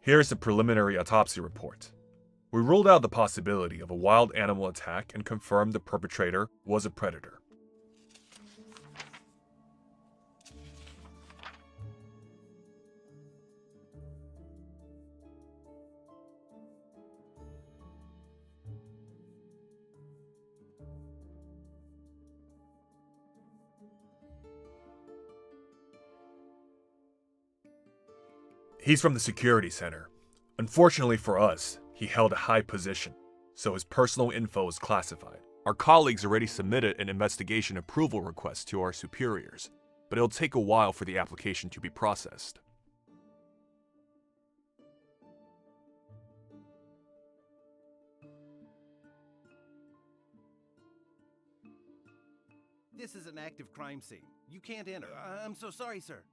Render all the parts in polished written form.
Here's the preliminary autopsy report. We ruled out the possibility of a wild animal attack and confirmed the perpetrator was a predator. He's from the security center. Unfortunately for us, he held a high position, so his personal info is classified. Our colleagues already submitted an investigation approval request to our superiors, but it'll take a while for the application to be processed. This is an active crime scene. You can't enter. I'm so sorry, sir.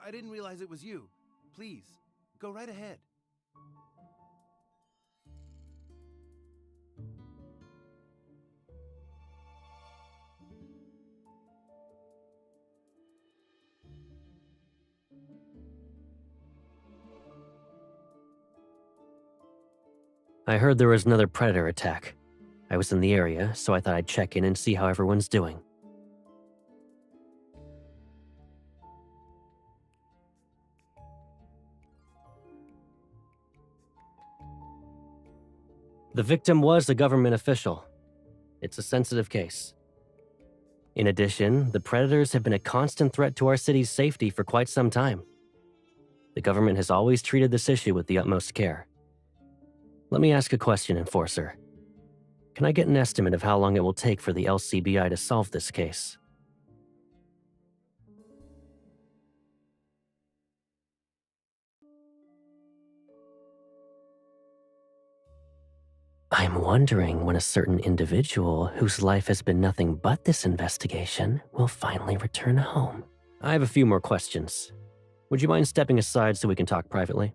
I didn't realize it was you. Please, go right ahead. I heard there was another predator attack. I was in the area, so I thought I'd check in and see how everyone's doing. The victim was a government official. It's a sensitive case. In addition, the predators have been a constant threat to our city's safety for quite some time. The government has always treated this issue with the utmost care. Let me ask a question, Enforcer. Can I get an estimate of how long it will take for the LCBI to solve this case? I'm wondering when a certain individual whose life has been nothing but this investigation will finally return home. I have a few more questions. Would you mind stepping aside so we can talk privately?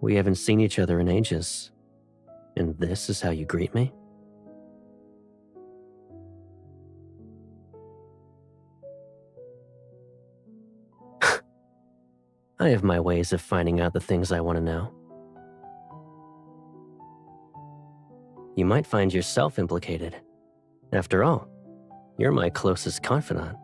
We haven't seen each other in ages. And this is how you greet me? I have my ways of finding out the things I want to know. You might find yourself implicated. After all, you're my closest confidant.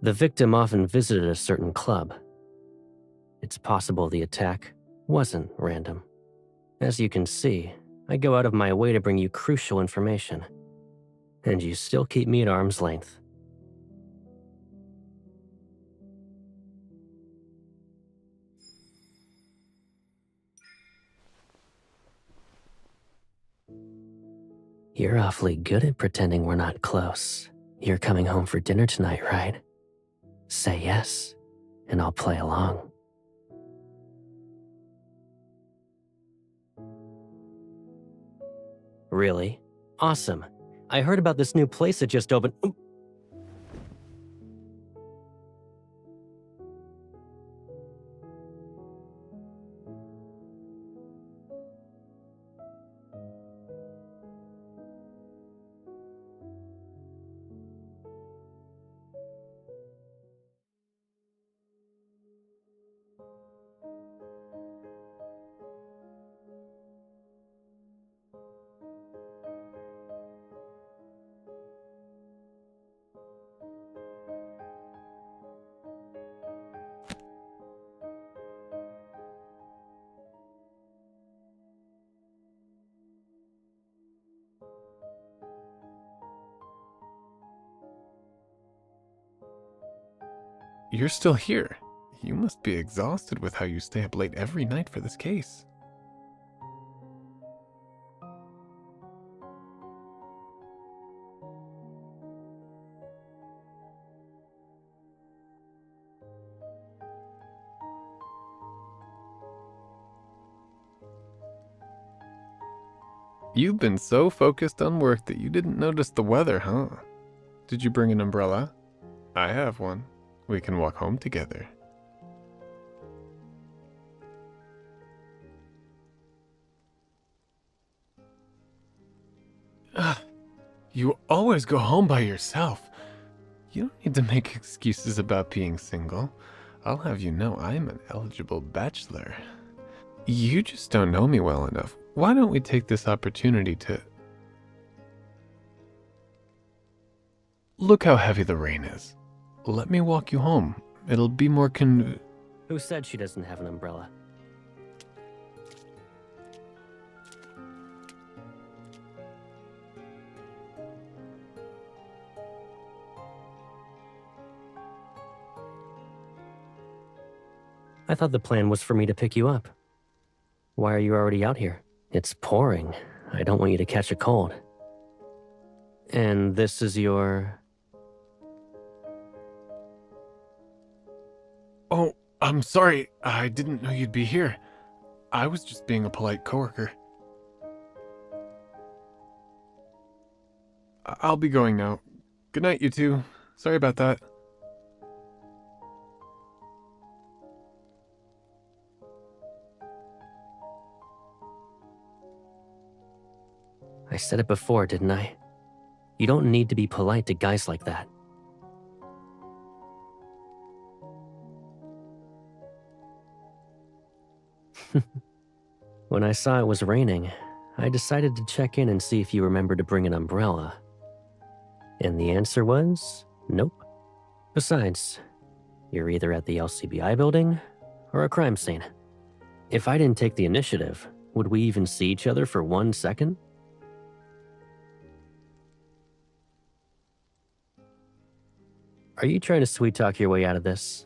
The victim often visited a certain club. It's possible the attack wasn't random. As you can see, I go out of my way to bring you crucial information, and you still keep me at arm's length. You're awfully good at pretending we're not close. You're coming home for dinner tonight, right? Say yes, and I'll play along. Really? Awesome. I heard about this new place that just opened. You're still here. You must be exhausted with how you stay up late every night for this case. You've been so focused on work that you didn't notice the weather, huh? Did you bring an umbrella? I have one. We can walk home together. You always go home by yourself. You don't need to make excuses about being single. I'll have you know I'm an eligible bachelor. You just don't know me well enough. Why don't we take this opportunity to... Look how heavy the rain is. Let me walk you home. It'll be more Who said she doesn't have an umbrella? I thought the plan was for me to pick you up. Why are you already out here? It's pouring. I don't want you to catch a cold. And this is your... Oh, I'm sorry. I didn't know you'd be here. I was just being a polite coworker. I'll be going now. Good night, you two. Sorry about that. I said it before, didn't I? You don't need to be polite to guys like that. When I saw it was raining, I decided to check in and see if you remembered to bring an umbrella. And the answer was nope. Besides, you're either at the LCBI building or a crime scene. If I didn't take the initiative, would we even see each other for 1 second? Are you trying to sweet talk your way out of this?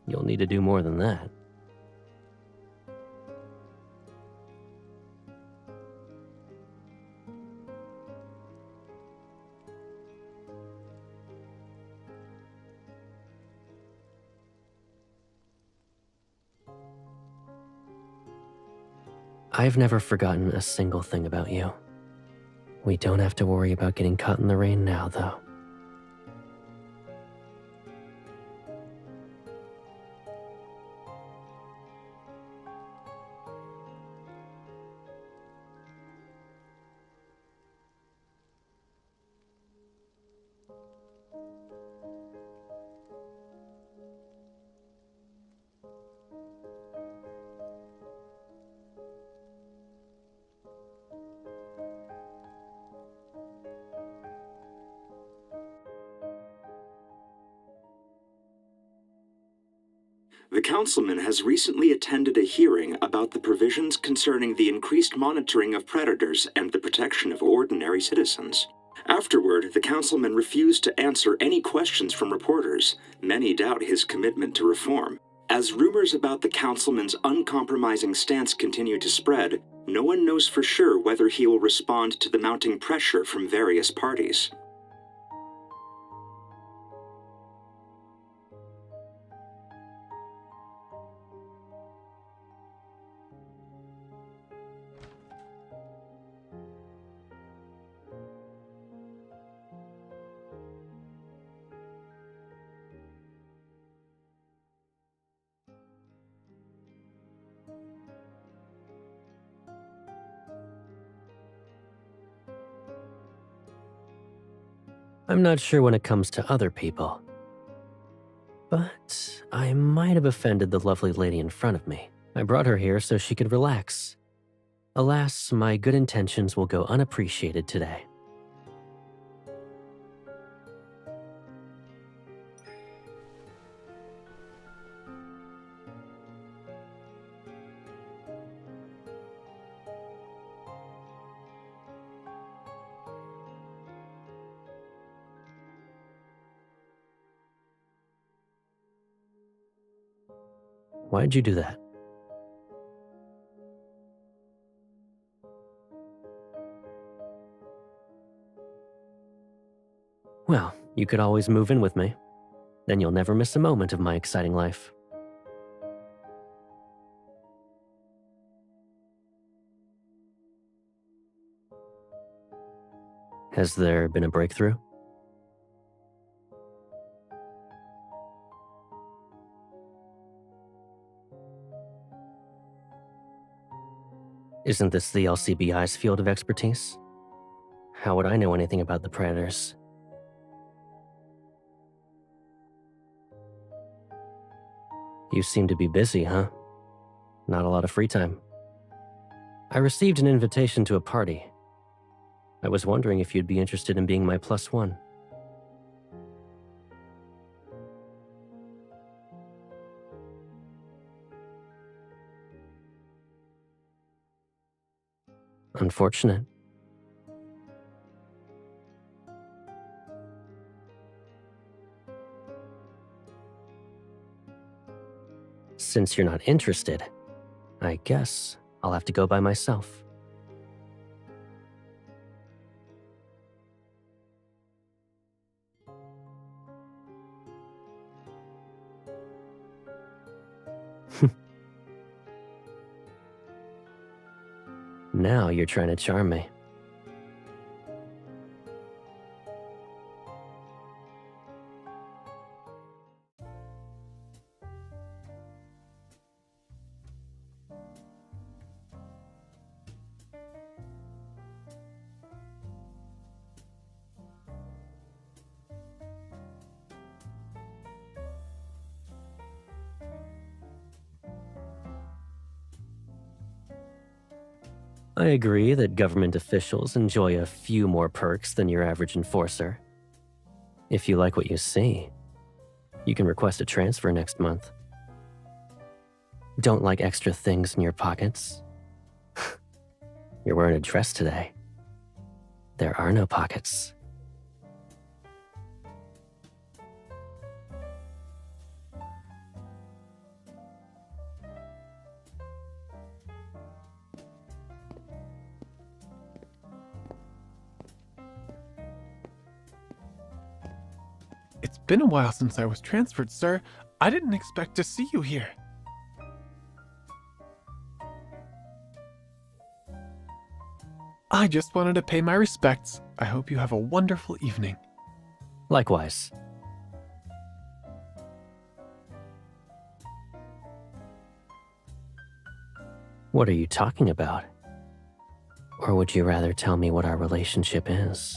You'll need to do more than that. I've never forgotten a single thing about you. We don't have to worry about getting caught in the rain now, though. The councilman has recently attended a hearing about the provisions concerning the increased monitoring of predators and the protection of ordinary citizens. Afterward, the councilman refused to answer any questions from reporters. Many doubt his commitment to reform. As rumors about the councilman's uncompromising stance continue to spread, no one knows for sure whether he will respond to the mounting pressure from various parties. I'm not sure when it comes to other people, but I might have offended the lovely lady in front of me. I brought her here so she could relax. Alas, my good intentions will go unappreciated today. Why'd you do that? Well, you could always move in with me. Then you'll never miss a moment of my exciting life. Has there been a breakthrough? Isn't this the LCBI's field of expertise? How would I know anything about the predators? You seem to be busy, huh? Not a lot of free time. I received an invitation to a party. I was wondering if you'd be interested in being my +1. Unfortunate. Since you're not interested, I guess I'll have to go by myself. Now you're trying to charm me. I agree that government officials enjoy a few more perks than your average enforcer. If you like what you see, you can request a transfer next month. Don't like extra things in your pockets? You're wearing a dress today. There are no pockets. It's been a while since I was transferred, sir. I didn't expect to see you here. I just wanted to pay my respects. I hope you have a wonderful evening. Likewise. What are you talking about? Or would you rather tell me what our relationship is?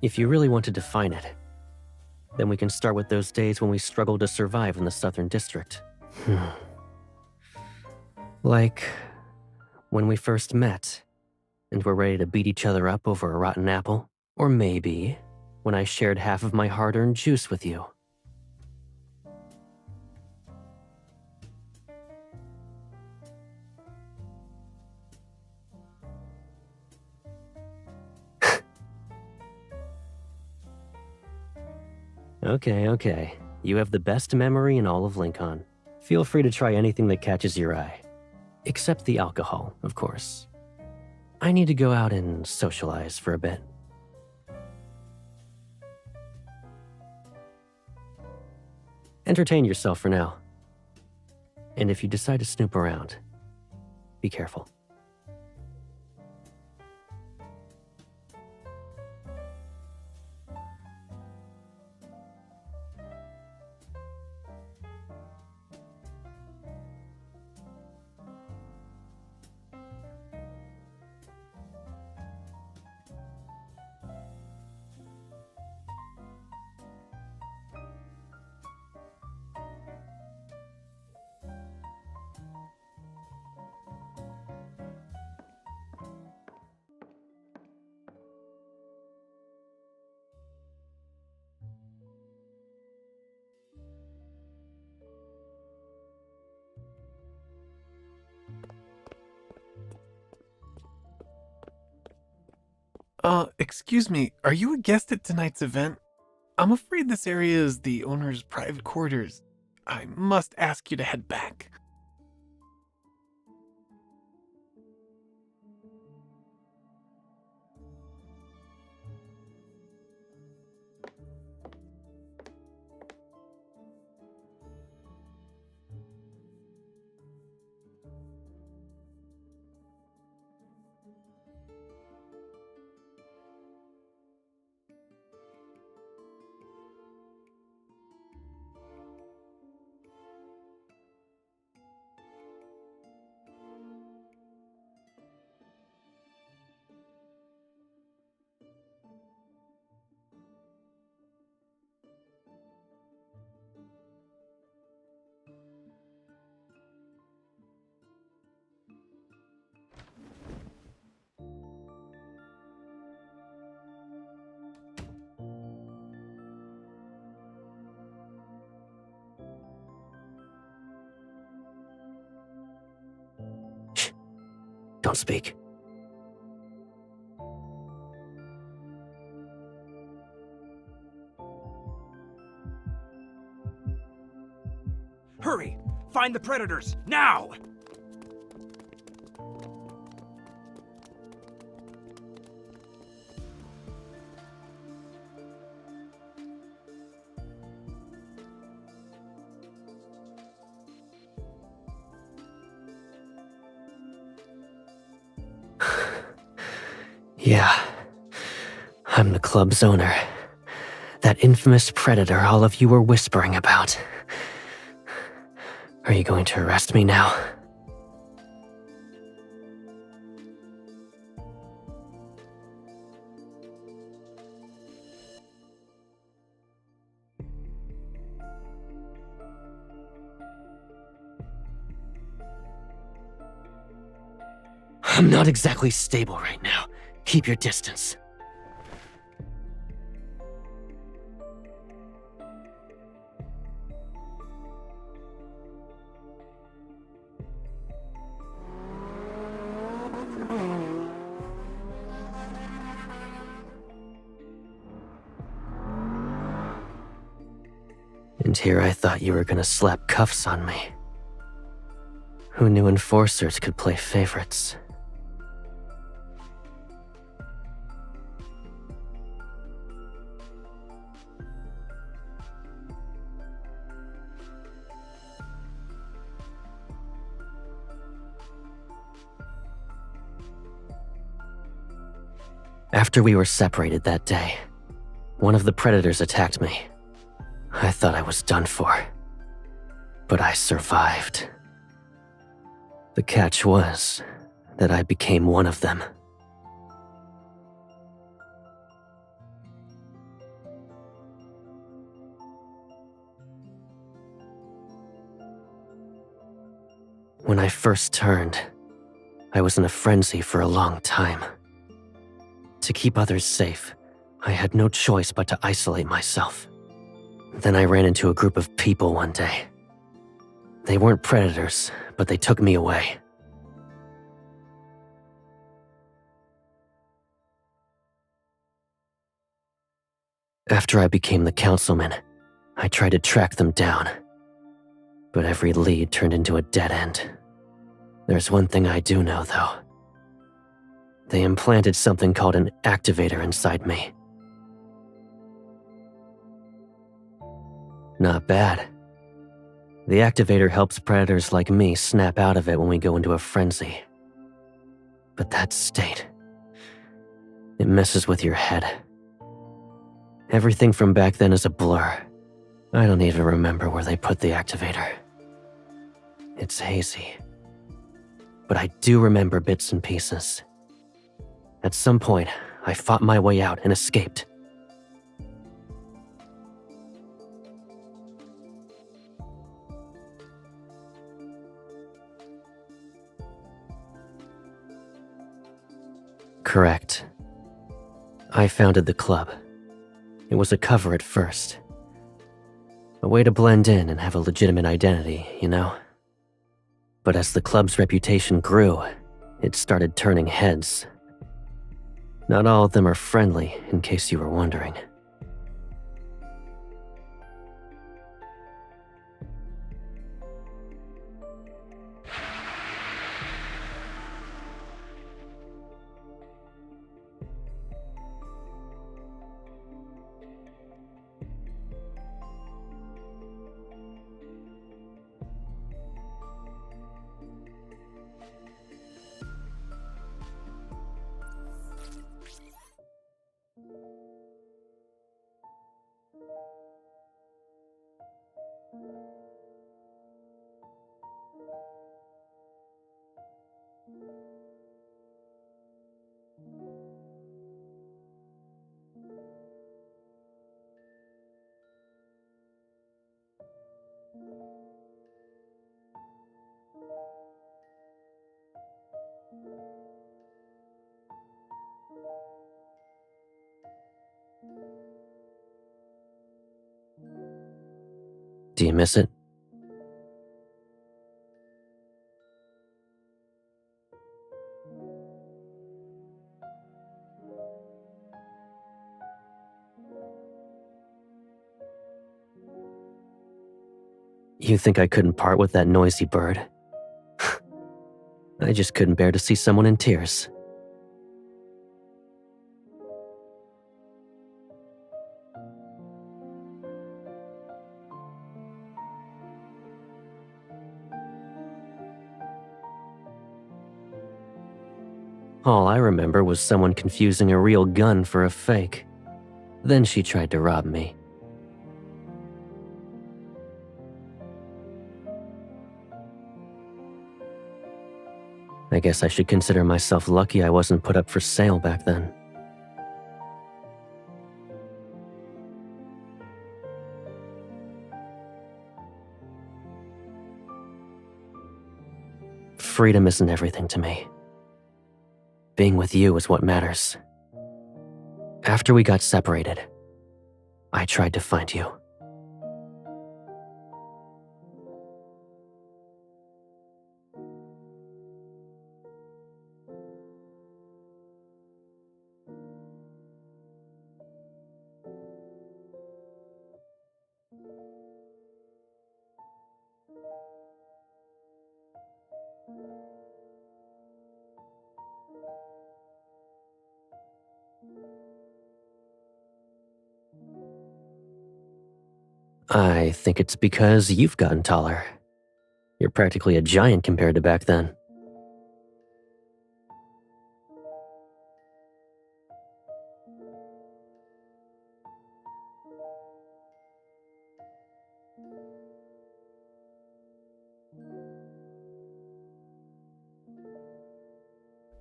If you really want to define it, then we can start with those days when we struggled to survive in the Southern District. Like when we first met and were ready to beat each other up over a rotten apple. Or maybe when I shared half of my hard-earned juice with you. Okay. You have the best memory in all of Lincoln. Feel free to try anything that catches your eye. Except the alcohol, of course. I need to go out and socialize for a bit. Entertain yourself for now. And if you decide to snoop around, be careful. Excuse me, are you a guest at tonight's event? I'm afraid this area is the owner's private quarters. I must ask you to head back. Don't speak. Hurry! Find the predators, now! Yeah, I'm the club's owner. That infamous predator all of you were whispering about. Are you going to arrest me now? I'm not exactly stable right now. Keep your distance. And here I thought you were gonna slap cuffs on me. Who knew enforcers could play favorites? After we were separated that day, one of the predators attacked me. I thought I was done for, but I survived. The catch was that I became one of them. When I first turned, I was in a frenzy for a long time. To keep others safe, I had no choice but to isolate myself. Then I ran into a group of people one day. They weren't predators, but they took me away. After I became the councilman, I tried to track them down. But every lead turned into a dead end. There's one thing I do know, though. They implanted something called an activator inside me. Not bad. The activator helps predators like me snap out of it when we go into a frenzy. But that state, it messes with your head. Everything from back then is a blur. I don't even remember where they put the activator. It's hazy. But I do remember bits and pieces. At some point, I fought my way out and escaped. Correct. I founded the club. It was a cover at first. A way to blend in and have a legitimate identity, you know? But as the club's reputation grew, it started turning heads. Not all of them are friendly, in case you were wondering. Do you miss it? You think I couldn't part with that noisy bird? I just couldn't bear to see someone in tears. All I remember was someone confusing a real gun for a fake. Then she tried to rob me. I guess I should consider myself lucky I wasn't put up for sale back then. Freedom isn't everything to me. Being with you is what matters. After we got separated, I tried to find you. I think it's because you've gotten taller. You're practically a giant compared to back then.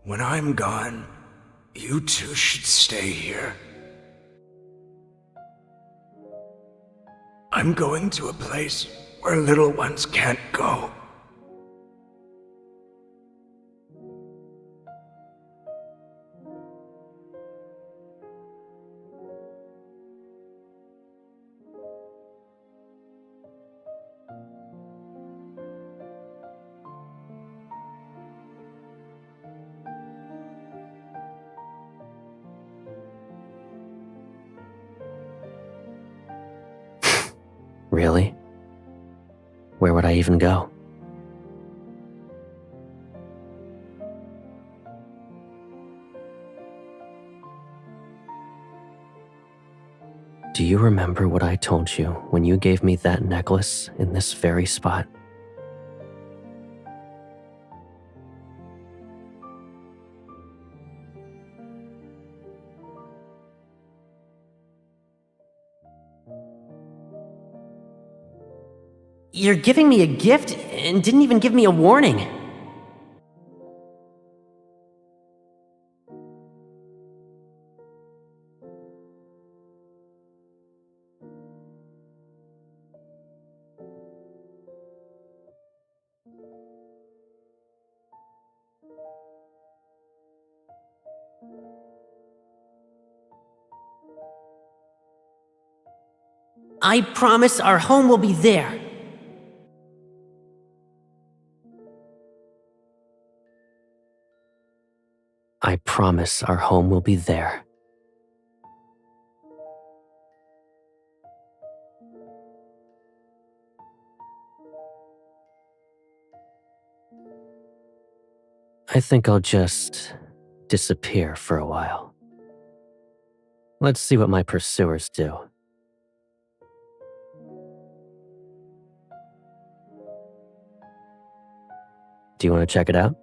When I'm gone, you two should stay here. I'm going to a place where little ones can't go. Really? Where would I even go? Do you remember what I told you when you gave me that necklace in this very spot? You're giving me a gift and didn't even give me a warning. I promise our home will be there. I promise our home will be there. I think I'll just disappear for a while. Let's see what my pursuers do. Do you want to check it out?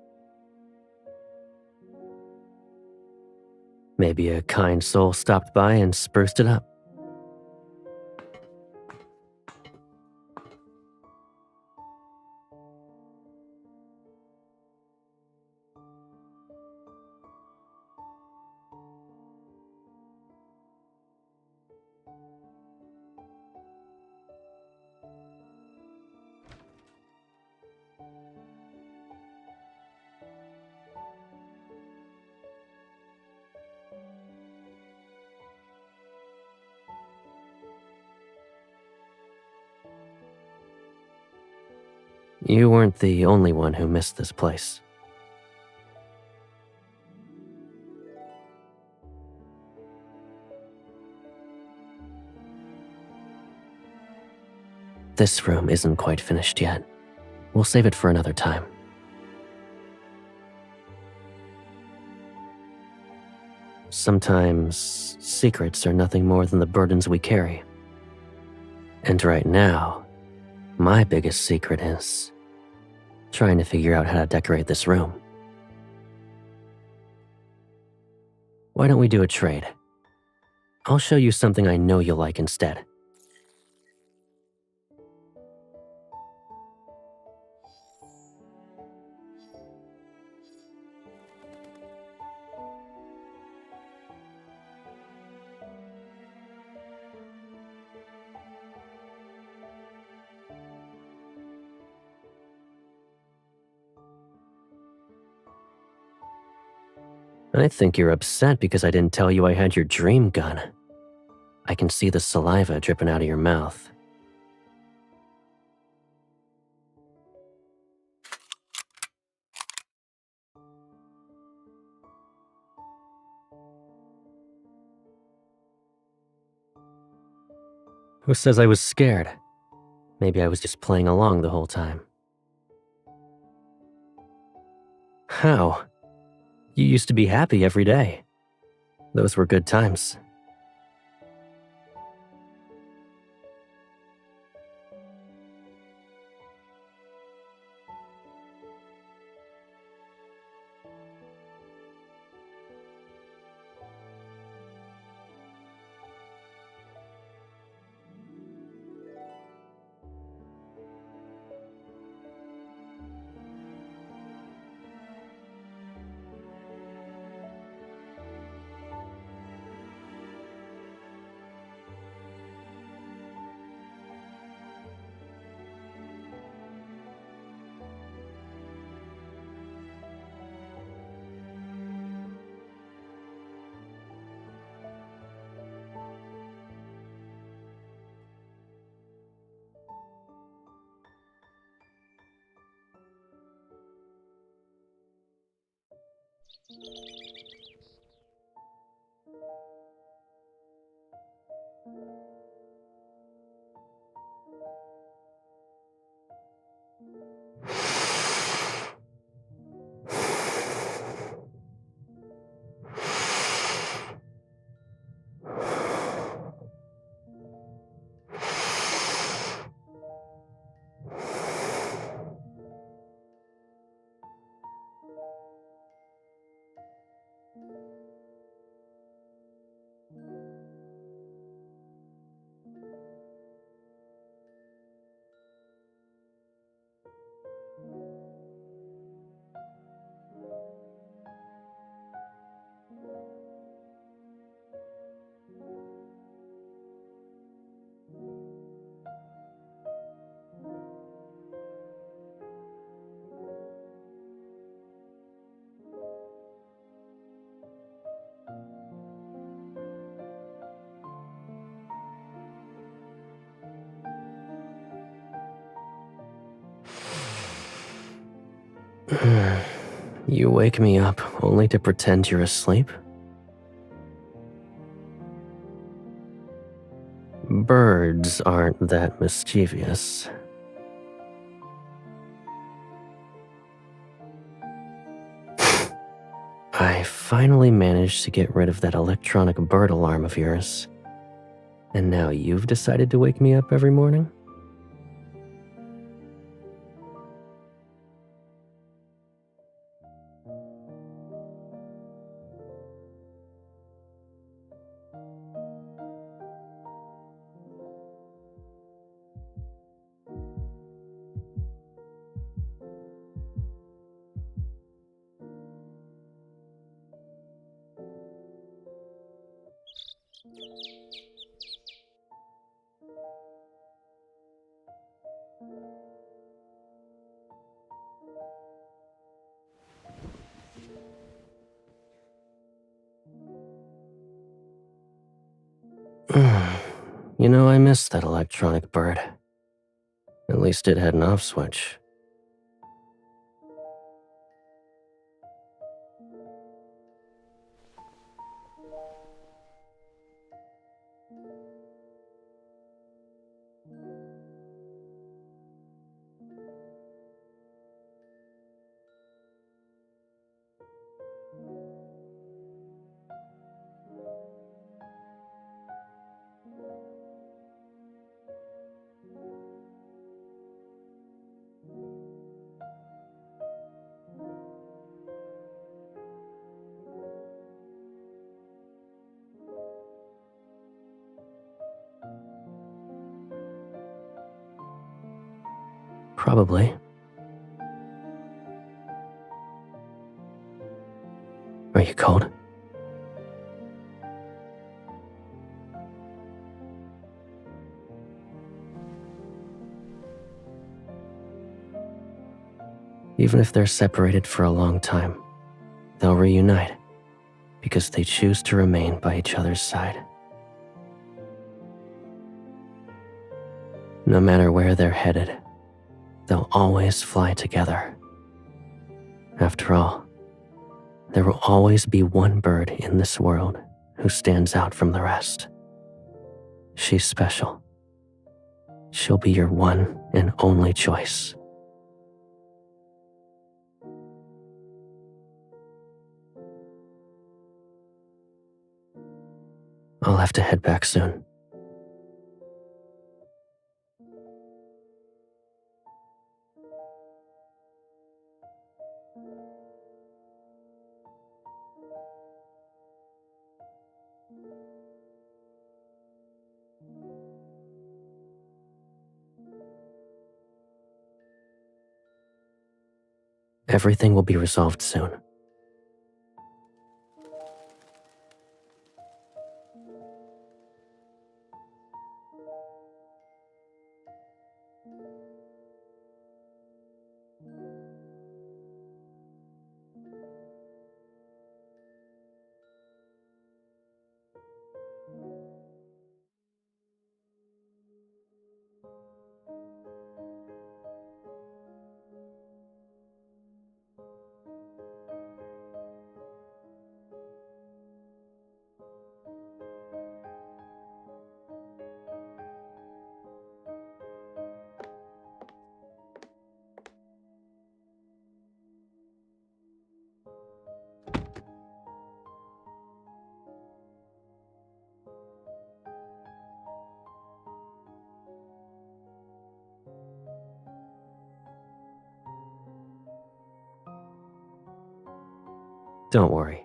Maybe a kind soul stopped by and spruced it up. You weren't the only one who missed this place. This room isn't quite finished yet. We'll save it for another time. Sometimes secrets are nothing more than the burdens we carry. And right now, my biggest secret is trying to figure out how to decorate this room. Why don't we do a trade? I'll show you something I know you'll like instead. I think you're upset because I didn't tell you I had your dream gun. I can see the saliva dripping out of your mouth. Who says I was scared? Maybe I was just playing along the whole time. How? You used to be happy every day. Those were good times. You wake me up only to pretend you're asleep? Birds aren't that mischievous. I finally managed to get rid of that electronic bird alarm of yours. And now you've decided to wake me up every morning? You know, I miss that electronic bird. At least it had an off switch. Probably. Are you cold? Even if they're separated for a long time, they'll reunite because they choose to remain by each other's side. No matter where they're headed, they'll always fly together. After all, there will always be one bird in this world who stands out from the rest. She's special. She'll be your one and only choice. I'll have to head back soon. Everything will be resolved soon. Don't worry.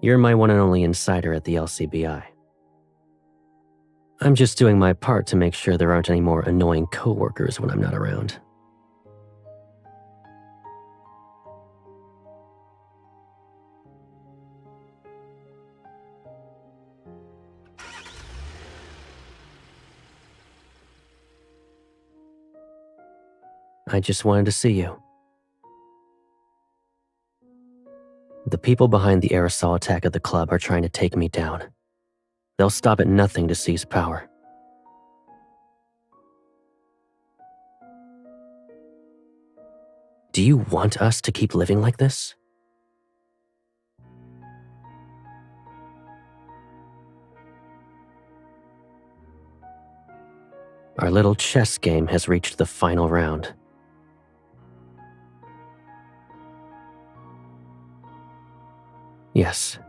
You're my one and only insider at the LCBI. I'm just doing my part to make sure there aren't any more annoying coworkers when I'm not around. I just wanted to see you. The people behind the aerosol attack at the club are trying to take me down. They'll stop at nothing to seize power. Do you want us to keep living like this? Our little chess game has reached the final round. Yes.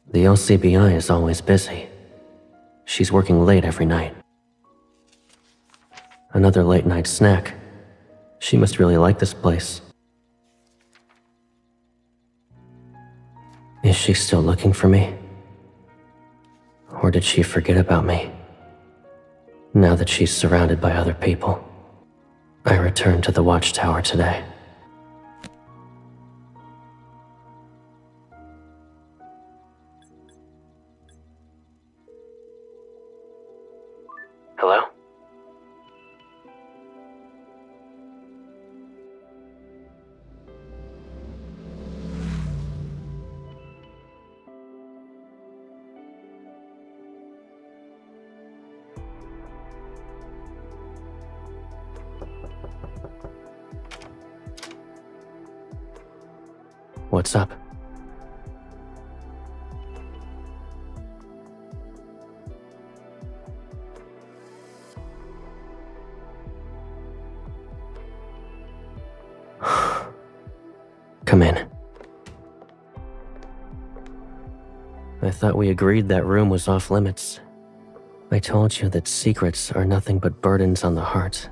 The LCBI is always busy. She's working late every night. Another late night snack. She must really like this place. Is she still looking for me? Or did she forget about me? Now that she's surrounded by other people, I return to the watchtower today. Hello? What's up? Come in. I thought we agreed that room was off limits. I told you that secrets are nothing but burdens on the heart.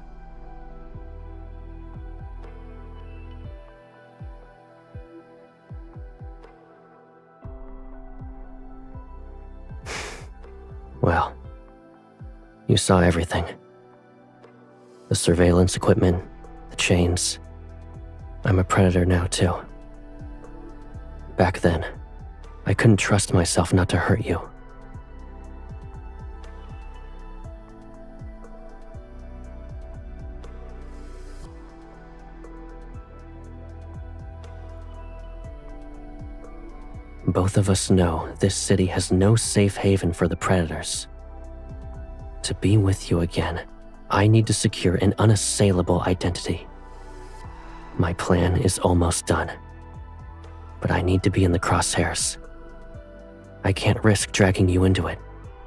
Well, you saw everything. The surveillance equipment, the chains. I'm a predator now, too. Back then, I couldn't trust myself not to hurt you. Both of us know this city has no safe haven for the predators. To be with you again, I need to secure an unassailable identity. My plan is almost done, but I need to be in the crosshairs. I can't risk dragging you into it.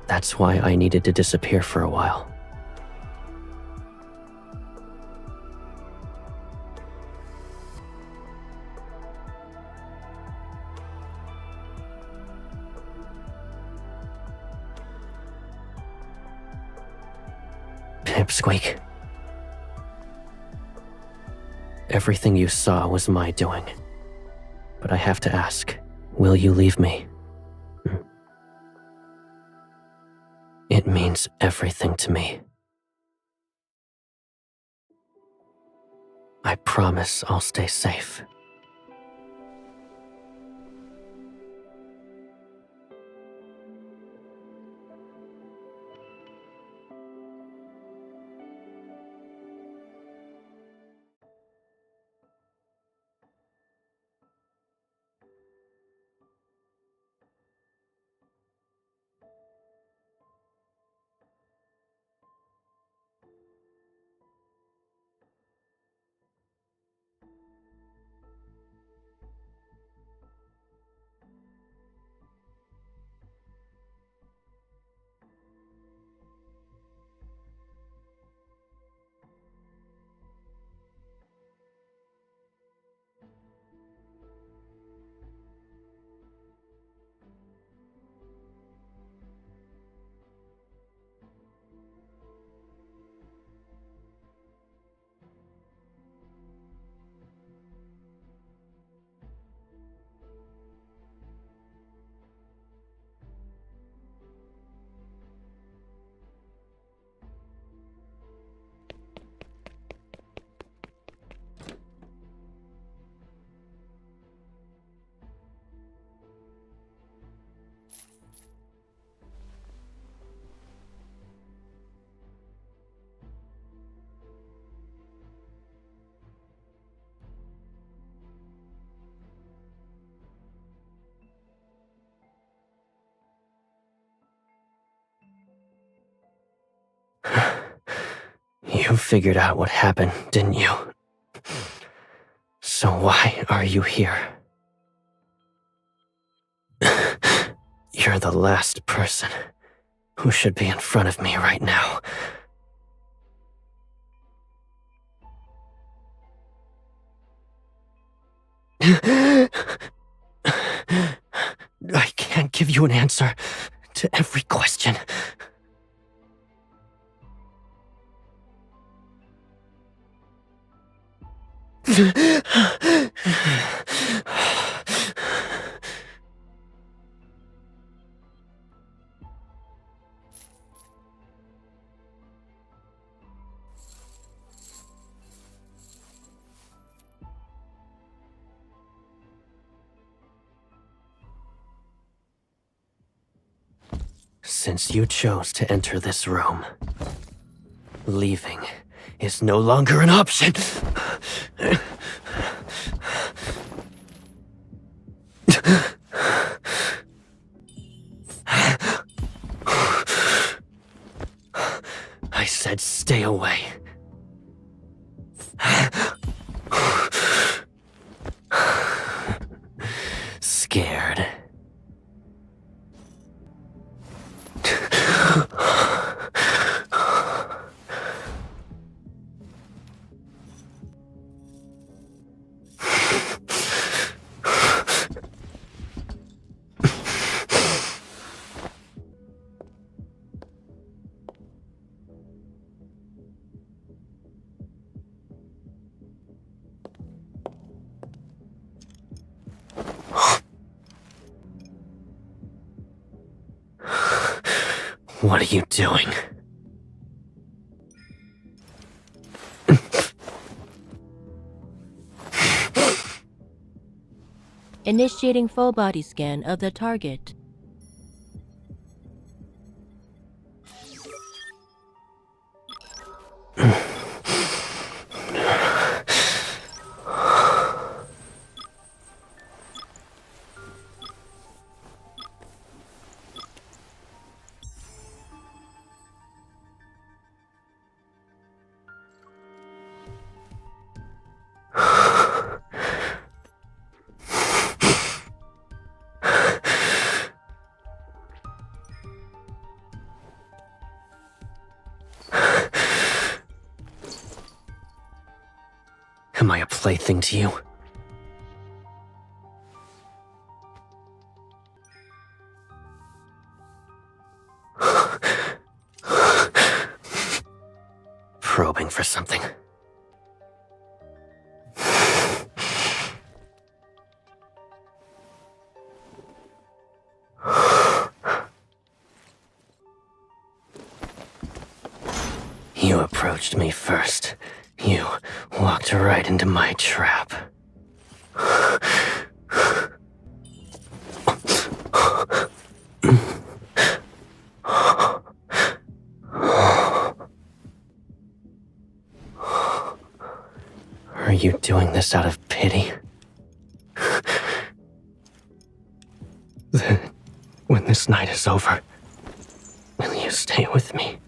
That's why I needed to disappear for a while. Pipsqueak. Everything you saw was my doing. But I have to ask, will you leave me? It means everything to me. I promise I'll stay safe. figured out what happened, didn't you? So why are you here? You're the last person who should be in front of me right now. I can't give you an answer to every question. Since you chose to enter this room, leaving is no longer an option. I said stay away. Scared. What are you doing? Initiating full body scan of the target. Am I a plaything to you? Probing for something. You approached me first. You walked right into my trap. Are you doing this out of pity? Then, when this night is over, will you stay with me?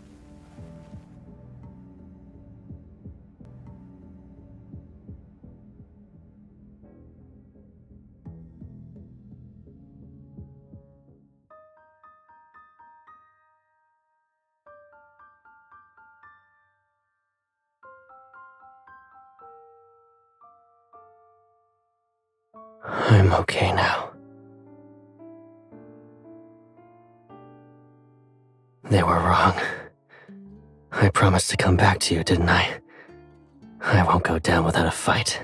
I'm okay now. They were wrong. I promised to come back to you, didn't I? I won't go down without a fight.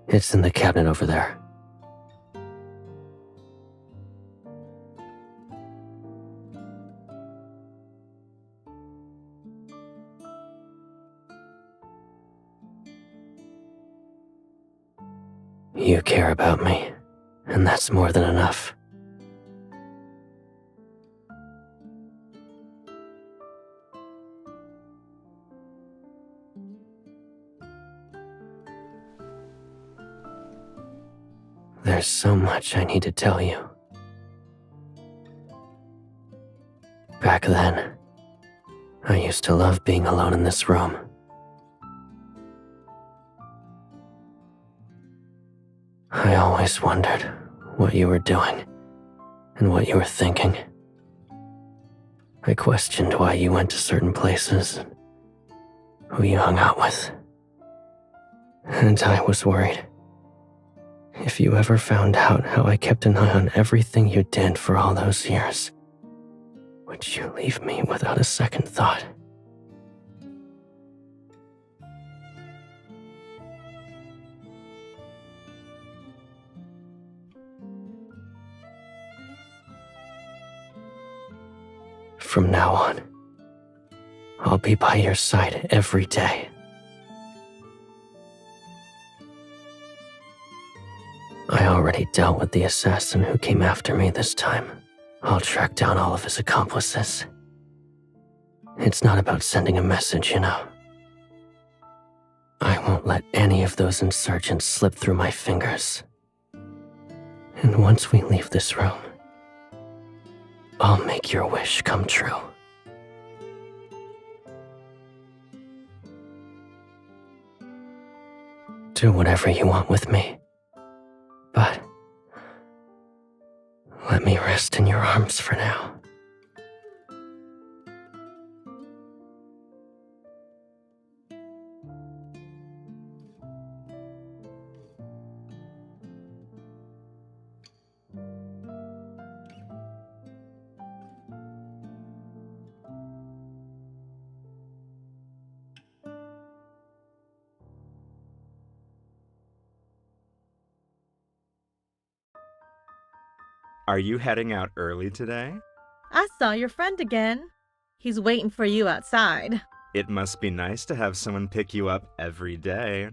It's in the cabinet over there. You care about me, and that's more than enough. There's so much I need to tell you. Back then, I used to love being alone in this room. I always wondered what you were doing and what you were thinking. I questioned why you went to certain places, who you hung out with. And I was worried. If you ever found out how I kept an eye on everything you did for all those years, would you leave me without a second thought? From now on, I'll be by your side every day. I already dealt with the assassin who came after me this time. I'll track down all of his accomplices. It's not about sending a message, you know. I won't let any of those insurgents slip through my fingers. And once we leave this room, I'll make your wish come true. Do whatever you want with me, but let me rest in your arms for now. Are you heading out early today? I saw your friend again. He's waiting for you outside. It must be nice to have someone pick you up every day.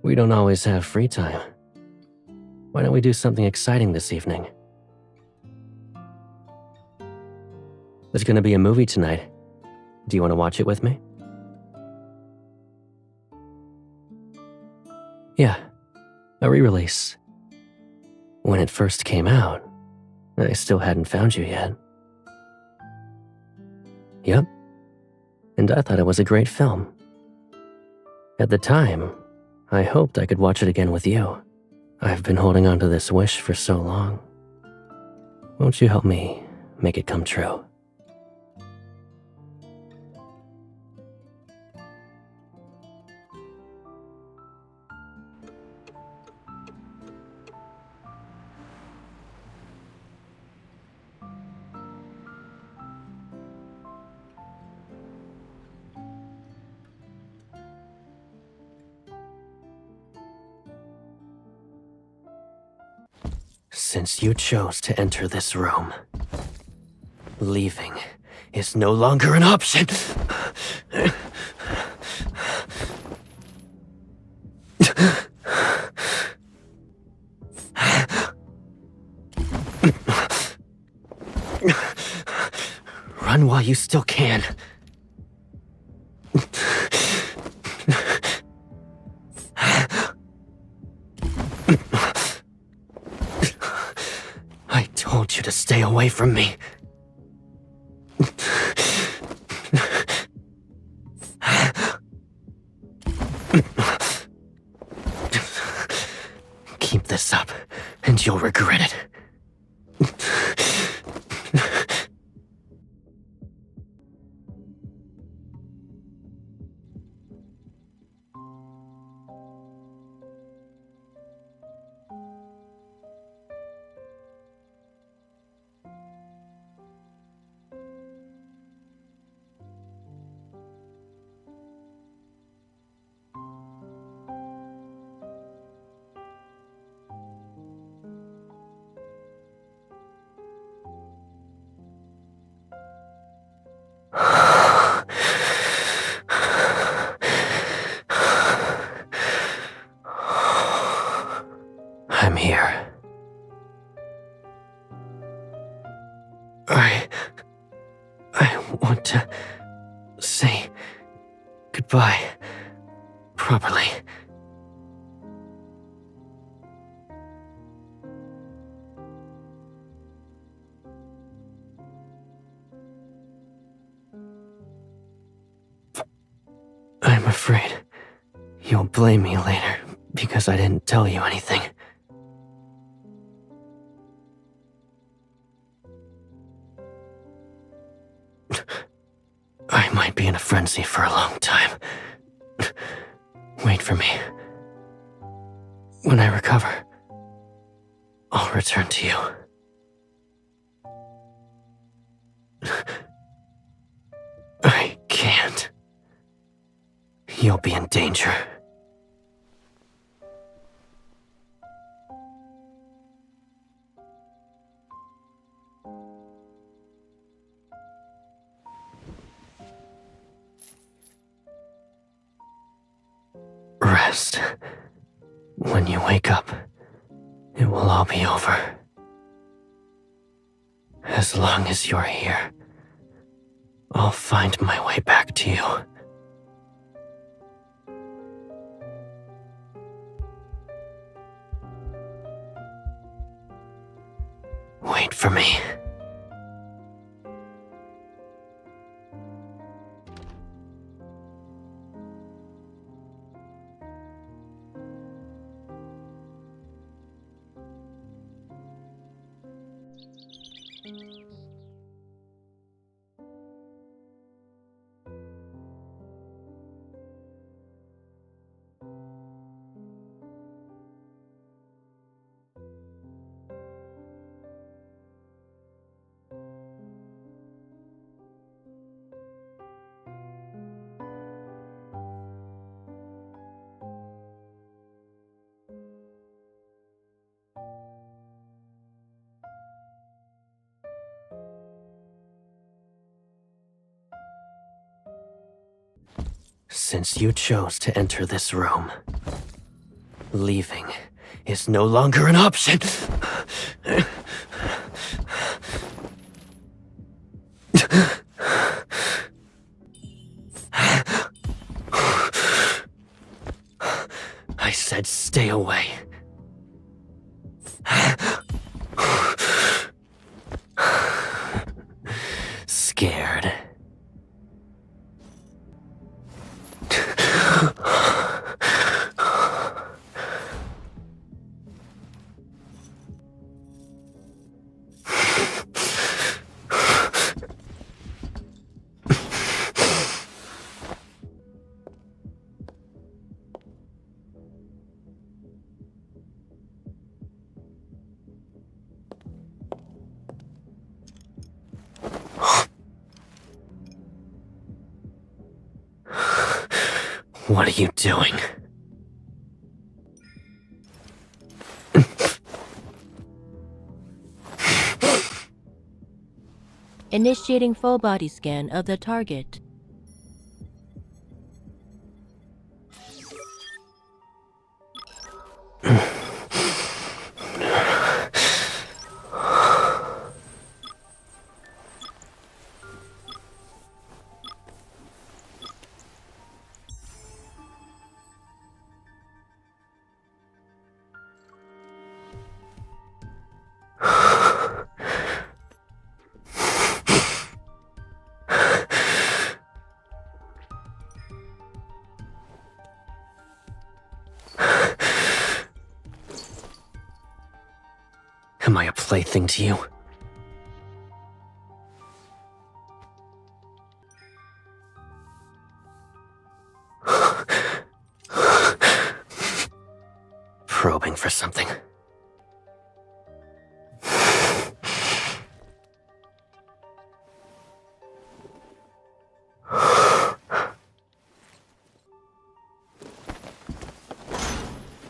We don't always have free time. Why don't we do something exciting this evening? There's gonna be a movie tonight. Do you want to watch it with me? Yeah, a re-release. When it first came out, I still hadn't found you yet. Yep, and I thought it was a great film. At the time, I hoped I could watch it again with you. I've been holding on to this wish for so long. Won't you help me make it come true? Since you chose to enter this room, leaving is no longer an option. Run while you still can. I told you to stay away from me. Keep this up, and you'll regret it. here. I want to say goodbye properly. I'm afraid you'll blame me later because I didn't tell you anything. I might be in a frenzy for a long time. Wait for me. When I recover, I'll return to you. I can't. You'll be in danger. Rest. When you wake up, it will all be over. As long as you're here, I'll find my way back to you. Wait for me. Since you chose to enter this room, leaving is no longer an option. I said stay away. Scared. What are you doing? Initiating full body scan of the target. Am I a plaything to you? Probing for something.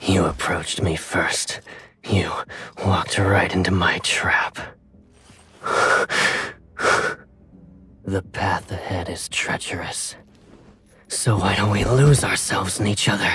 You approached me first. You walked right into my trap. The path ahead is treacherous. So why don't we lose ourselves in each other?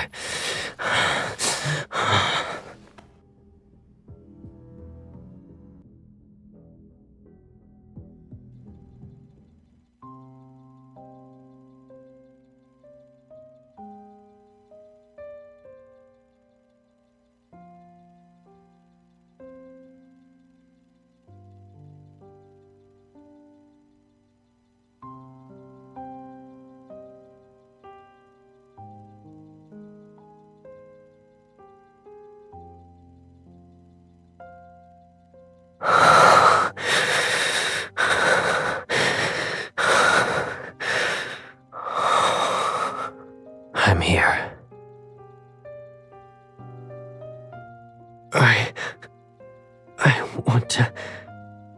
want to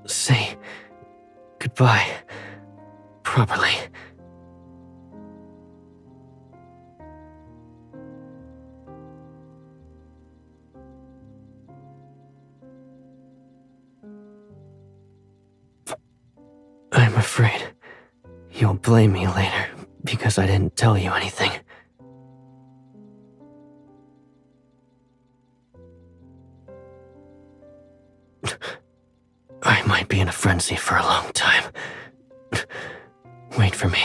say goodbye properly. I'm afraid you'll blame me later because I didn't tell you anything. I might be in a frenzy for a long time. Wait for me.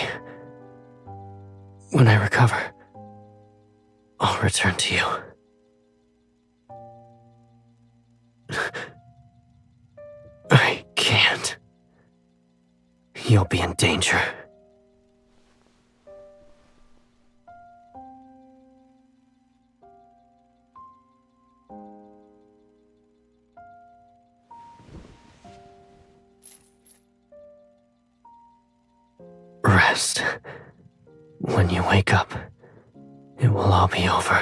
When I recover, I'll return to you. I can't. You'll be in danger. Rest. When you wake up, it will all be over.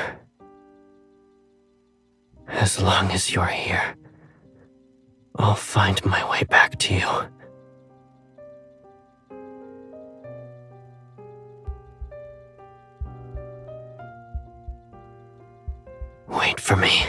As long as you're here, I'll find my way back to you. Wait for me.